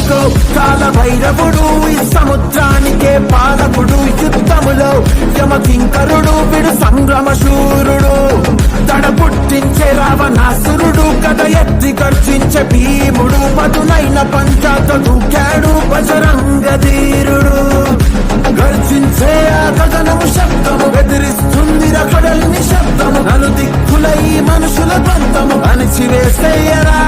అందుకో కాల భైరవుడు ఈ సముద్రానికే పాలకుడు యుద్ధములో యమకింకరుడు విడు సంగ్రమ శూరుడు తడ పుట్టించే రావణాసురుడు కథ ఎత్తి గర్జించే భీముడు పదునైన పంచాతో దూకాడు బజరంగ ధీరుడు గర్జించే ఆ గగనము శబ్దము బెదిరిస్తుంది రకడలిని శబ్దము నలు దిక్కుల ఈ మనుషుల బంధము అణిచివేసేయరా